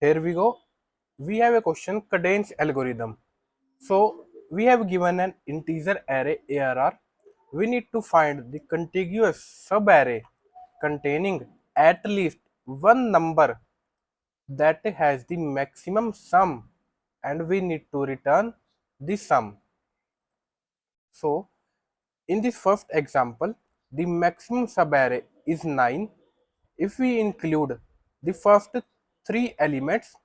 Here we go. We have a question, Kadane's algorithm. So we have given an integer array ARR. We need to find the contiguous subarray containing at least one number that has the maximum sum, and we need to return the sum. So in this first example, the maximum subarray is 9. If we include the first three elements,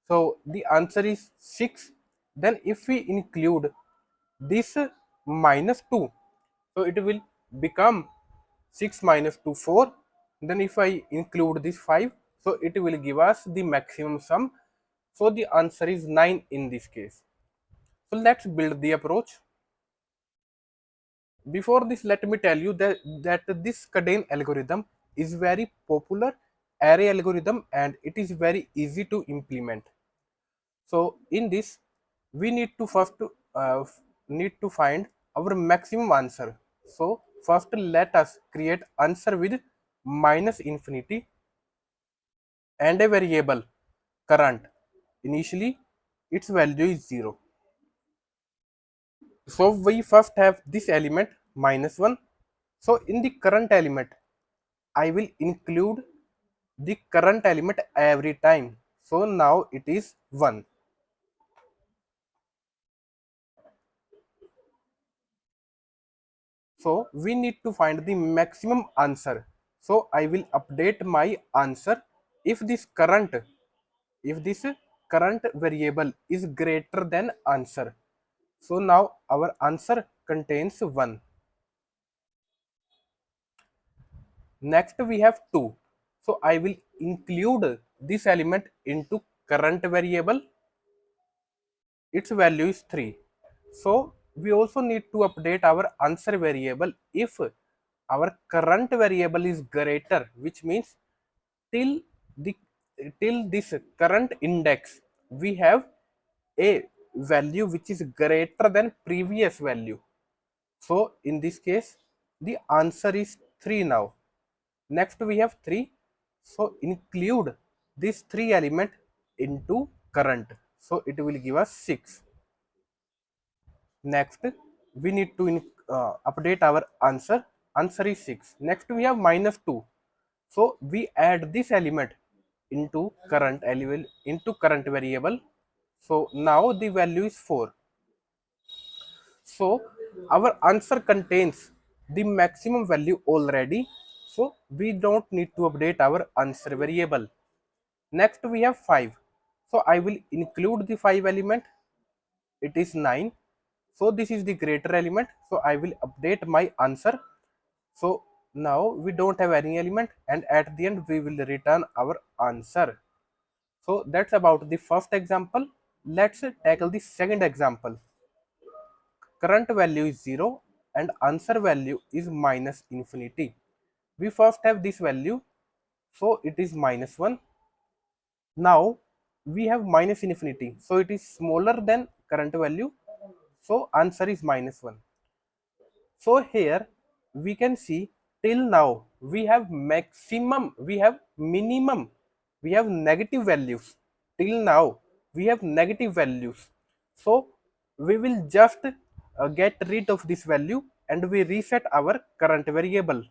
so the answer is 6. Then if we include this minus 2, so it will become 6 minus 2, 4. Then if I include this 5, so it will give us the maximum sum. So the answer is 9 in this case. So let's build the approach. Before this, let me tell you that this Kadane algorithm is very popular array algorithm and it is very easy to implement. So in this, we need to first need to find our maximum answer. So first let us create answer with minus infinity and a variable current. Initially, its value is 0. So we first have this element minus 1. So in the current element, I will include the current element every time. So now it is 1. So we need to find the maximum answer. So I will update my answer if this current variable is greater than answer. So now our answer contains 1. Next we have 2. So I will include this element into current variable. Its value is 3. So we also need to update our answer variable if our current variable is greater, which means till the till this current index we have a value which is greater than previous value. So in this case the answer is 3 now. Next we have 3. So include this 3 element into current. So it will give us 6. Next we need to update our answer. Answer is 6. Next we have minus 2. So we add this element into current variable. So now the value is 4. So our answer contains the maximum value already. So we don't need to update our answer variable. Next we have 5. So I will include the 5 element. It is 9. So this is the greater element. So I will update my answer. So now we don't have any element, and at the end we will return our answer. So that's about the first example. Let's tackle the second example. Current value is 0 and answer value is minus infinity. We first have this value, so it is minus 1. Now we have minus infinity, so it is smaller than current value, so answer is minus 1. So here we can see till now we have maximum, we have minimum, we have negative values. Till now we have negative values. So we will just get rid of this value and we reset our current variable.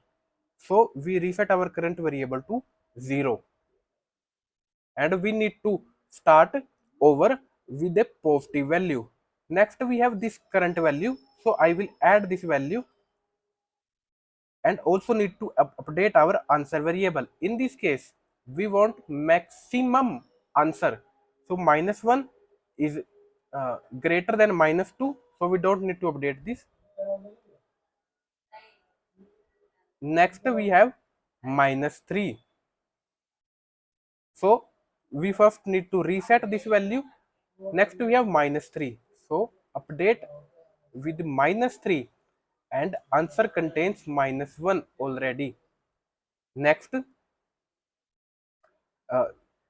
So we reset our current variable to 0 and we need to start over with a positive value. Next we have this current value. So I will add this value and also need to update our answer variable. In this case, we want maximum answer. So minus 1 is greater than minus 2. So we don't need to update this. Next we have minus 3. So we first need to reset this value. Next we have minus 3. So update with minus 3 and answer contains minus 1 already. Next,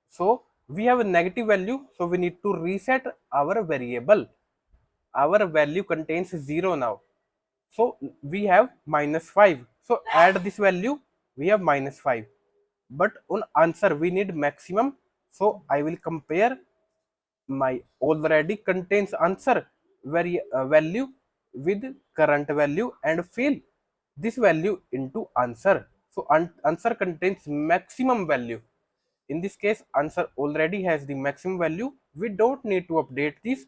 so we have a negative value, so we need to reset our variable. Our value contains 0 now. So we have minus 5. So add this value, we have minus 5. But on answer we need maximum, So I will compare my already contains answer value with current value and fill this value into answer. So answer contains maximum value. In this case, answer already has the maximum value. We don't need to update this.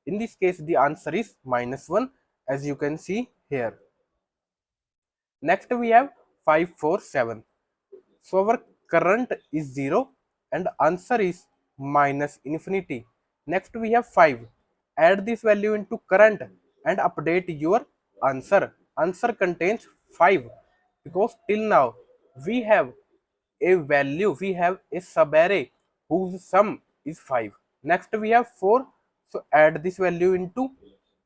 In this case, the answer is -1, as you can see here. Next we have 5, 4, 7. So our current is 0 and answer is minus infinity. Next we have 5. Add this value into current and update your answer. Answer contains 5 because till now we have a value, we have a subarray whose sum is 5. Next we have 4. So add this value into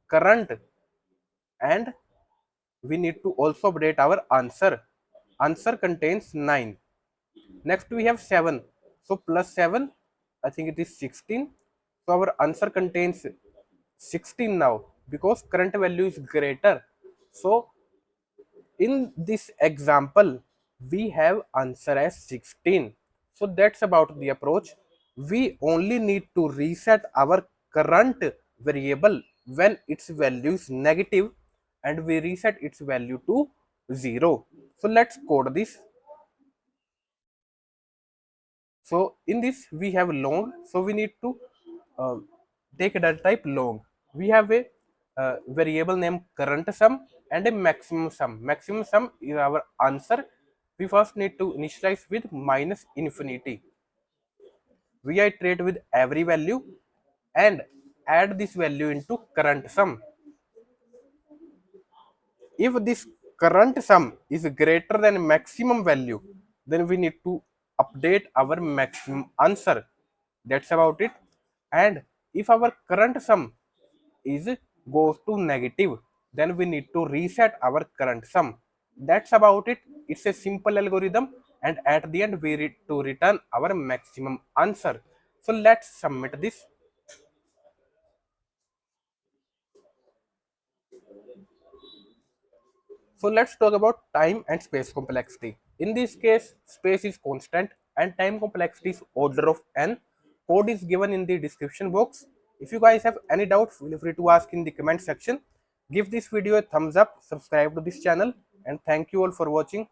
current and we need to also update our answer. Answer contains 9. Next we have 7. So plus 7, I think it is 16. So our answer contains 16 now because current value is greater. So in this example, we have answer as 16. So that's about the approach. We only need to reset our current variable when its value is negative and we reset its value to 0. So let's code this. So in this we have long, so we need to uh, take a data type long. We have a variable named current sum and a maximum sum. Maximum sum is our answer. We first need to initialize with minus infinity. We iterate with every value and add this value into current sum. If this current sum is greater than maximum value, then we need to update our maximum answer. That's about it. And if our current sum is goes to negative, then we need to reset our current sum. That's about it. It's a simple algorithm, and at the end we need to return our maximum answer. So let's submit this. So let's talk about time and space complexity. In this case, space is constant and time complexity is order of n. Code is given in the description box. If you guys have any doubt, feel free to ask in the comment section. Give this video a thumbs up, subscribe to this channel, and thank you all for watching.